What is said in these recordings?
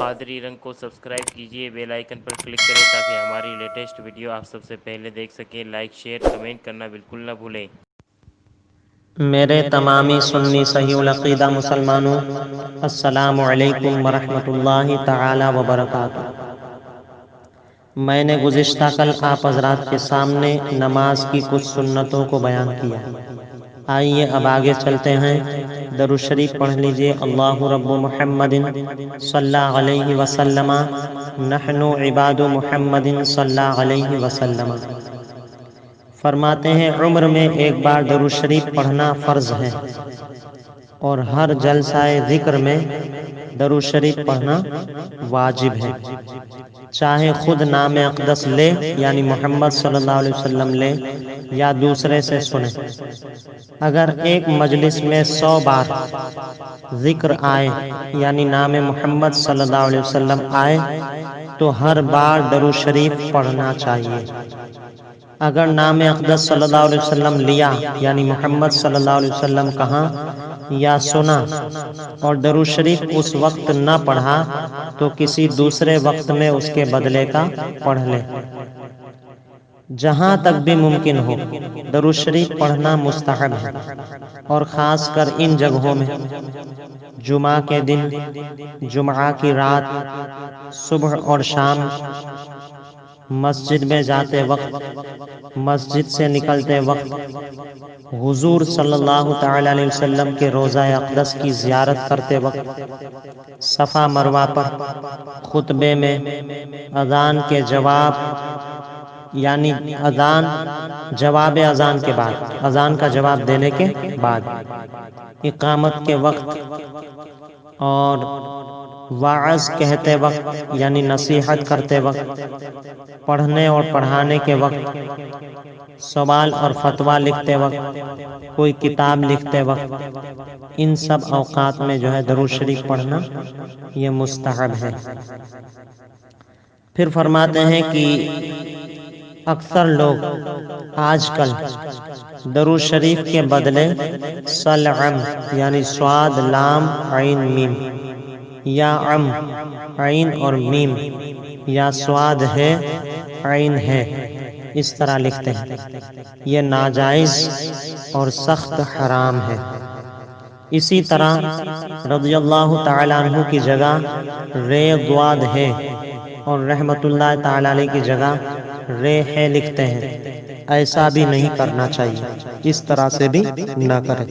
قادری رنگ کو سبسکرائب کیجئے، بیل آئیکن پر کلک کریں تاکہ ہماری لیٹسٹ ویڈیو آپ سب سے پہلے دیکھ سکیں۔ لائک، شیئر، کمنٹ کرنا بالکل نہ بھولیں۔ میرے تمامی سنی صحیح العقیدہ مسلمانوں، السلام علیکم ورحمۃ اللہ تعالی وبرکاتہ۔ میں نے گزشتہ کل آپ حضرات کے سامنے نماز کی کچھ سنتوں کو بیان کیا۔ آئیے اب آگے چلتے ہیں۔ درود شریف پڑھ لیجئے۔ اللہ رب محمد صلی اللہ علیہ وسلم، نحن عباد محمد صلی اللہ علیہ وسلم۔ فرماتے ہیں عمر میں ایک بار درود شریف پڑھنا فرض ہے، اور ہر جلسہ ذکر میں درود شریف پڑھنا واجب ہے، چاہے خود نام اقدس لے یعنی محمد صلی اللہ علیہ وسلم لے یا دوسرے سے سنے۔ اگر ایک مجلس میں 100 بار ذکر آئے یعنی نام محمد صلی اللہ علیہ وسلم آئے تو ہر بار درود شریف پڑھنا چاہیے۔ اگر نام اقدس صلی اللہ علیہ وسلم لیا یعنی محمد صلی اللہ علیہ وسلم کہا یا سنا اور درود شریف اس وقت نہ پڑھا تو کسی دوسرے وقت میں اس کے بدلے کا پڑھ لے۔ جہاں تک بھی ممکن ہو درود شریف پڑھنا مستحب ہے، اور خاص کر ان جگہوں میں جمعہ کے دن، جمعہ کی رات، صبح اور شام، مسجد میں جاتے وقت، مسجد سے نکلتے وقت، حضور صلی اللہ تعالی علیہ وسلم کے روضہ اقدس کی زیارت کرتے وقت، صفا مروہ پر، خطبے میں، اذان کے جواب یعنی اذان جواب اذان کے بعد، اذان کا جواب دینے کے بعد، اقامت کے وقت، اور وعظ کہتے وقت یعنی نصیحت کرتے وقت، پڑھنے اور پڑھانے کے وقت، سوال اور فتویٰ لکھتے وقت، کوئی کتاب لکھتے وقت، ان سب اوقات میں جو ہے درود شریف پڑھنا یہ مستحب ہے۔ پھر فرماتے ہیں کہ اکثر لوگ آج کل درود شریف کے بدلے صلعم یعنی صاد لام عین میم، یا عم عین اور میم، یا صاد ہے عین ہے، اس طرح لکھتے ہیں۔ یہ ناجائز اور سخت حرام ہے۔ اسی طرح رضی اللہ تعالیٰ عنہ کی جگہ رے ضاد ہے، اور رحمت اللہ تعالیٰ علیہ کی جگہ رے ہے لکھتے ہیں۔ ایسا بھی نہیں کرنا چاہیے، اس طرح سے بھی نہ کریں۔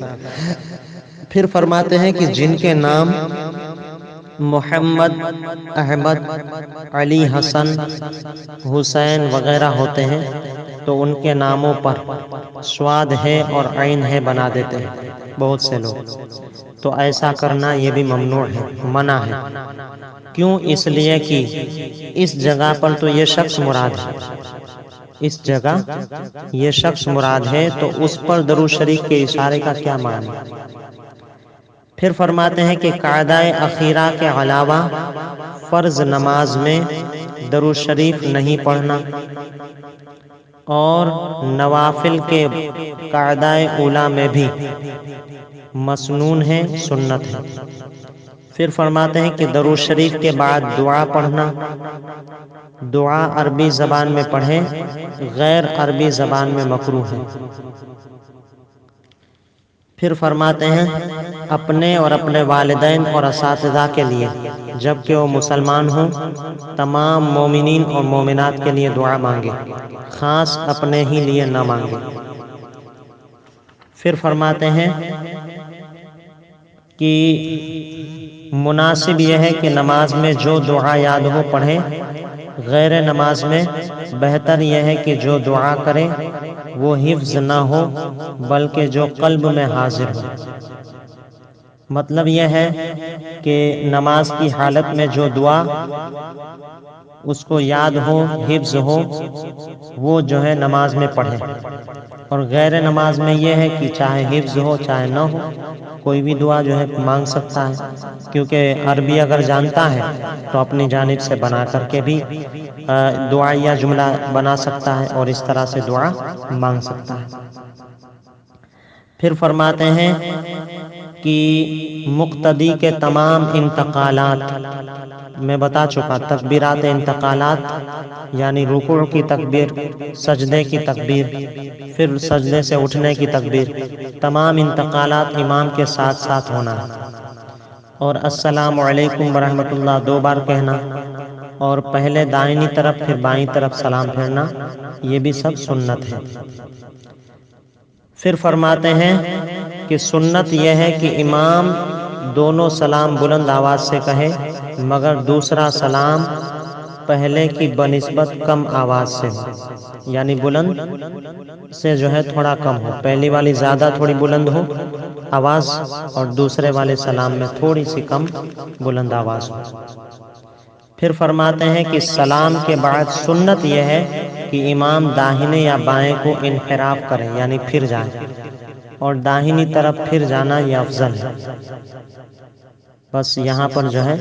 پھر فرماتے ہیں کہ جن کے نام محمد، احمد، علی، حسن، حسین وغیرہ ہوتے ہیں تو ان کے ناموں پر صاد ہے اور عین ہے بنا دیتے ہیں بہت سے لوگ، تو ایسا کرنا یہ بھی ممنوع ہے، منع ہے۔ کیوں؟ اس لیے کہ اس جگہ پر تو یہ شخص مراد ہے، اس جگہ یہ شخص مراد ہے، تو اس پر درود شریف کے اشارے کا کیا معنی؟ پھر فرماتے ہیں کہ قاعدہ اخیرہ کے علاوہ فرض نماز میں درود شریف نہیں پڑھنا، اور نوافل کے قاعدہ اولیٰ میں بھی مسنون ہے، سنت ہے۔ پھر فرماتے ہیں کہ درود شریف کے بعد دعا پڑھنا، دعا عربی زبان میں پڑھیں، غیر عربی زبان میں مکروہ ہے۔ پھر فرماتے ہیں اپنے اور اپنے والدین اور اساتذہ کے لیے جبکہ وہ مسلمان ہوں، تمام مومنین اور مومنات کے لیے دعا مانگے، خاص اپنے ہی لیے نہ مانگے۔ پھر فرماتے ہیں کہ مناسب یہ ہے کہ نماز میں جو دعا یاد ہو پڑھیں، غیر نماز میں بہتر یہ ہے کہ جو دعا کرے وہ حفظ نہ ہو بلکہ جو قلب میں حاضر ہو۔ مطلب یہ ہے کہ نماز کی حالت میں جو دعا اس کو یاد ہو، حفظ ہو، وہ جو ہے نماز میں پڑھے، اور غیر نماز میں یہ ہے کہ چاہے حفظ ہو چاہے نہ ہو، کوئی بھی دعا جو ہے مانگ سکتا ہے، کیونکہ عربی اگر جانتا ہے تو اپنی جانب سے بنا کر کے بھی دعا یا جملہ بنا سکتا ہے اور اس طرح سے دعا مانگ سکتا ہے۔ پھر فرماتے ہیں کی مقتدی کے تمام انتقالات میں بتا چکا، تکبیرات انتقالات یعنی رکوع کی تکبیر، سجدے کی تکبیر، پھر سجدے سے اٹھنے کی تکبیر، تمام انتقالات امام کے ساتھ ساتھ ہونا ہے، اور السلام علیکم ورحمۃ اللہ 2 بار کہنا، اور پہلے دائنی طرف پھر بائیں طرف سلام پھیرنا، یہ بھی سب سنت ہے۔ پھر فرماتے ہیں کہ سنت یہ ہے کہ امام دونوں سلام بلند آواز سے کہے، مگر دوسرا سلام پہلے کی بنسبت کم آواز سے ہو، یعنی بلند سے جو ہے تھوڑا کم ہو، پہلی والی زیادہ تھوڑی بلند ہو آواز، اور دوسرے والے سلام میں تھوڑی سی کم بلند آواز ہو۔ پھر فرماتے ہیں کہ سلام کے بعد سنت یہ ہے کہ امام داہنے یا بائیں کو انحراف کرے، یعنی پھر جائے، اور داہنی طرف پھر جانا یہ افضل ہے۔ بس یہاں پر جو ہے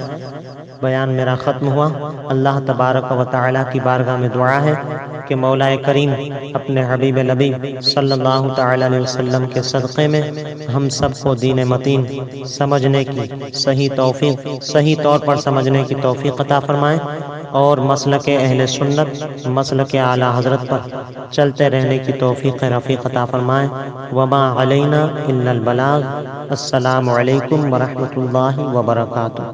بیان میرا ختم ہوا۔ اللہ تبارک و تعالیٰ کی بارگاہ میں دعا ہے کہ مولا کریم اپنے حبیب لبیب صلی اللہ تعالیٰ علیہ وسلم کے صدقے میں ہم سب کو دین متین سمجھنے کی صحیح طور پر سمجھنے کی توفیق عطا فرمائے، اور مسلک اہل سنت، مسلک اعلیٰ حضرت پر چلتے رہنے کی توفیق رفیق عطا فرمائے۔ وما علینا الا البلاغ۔ السلام علیکم ورحمۃ اللہ وبرکاتہ۔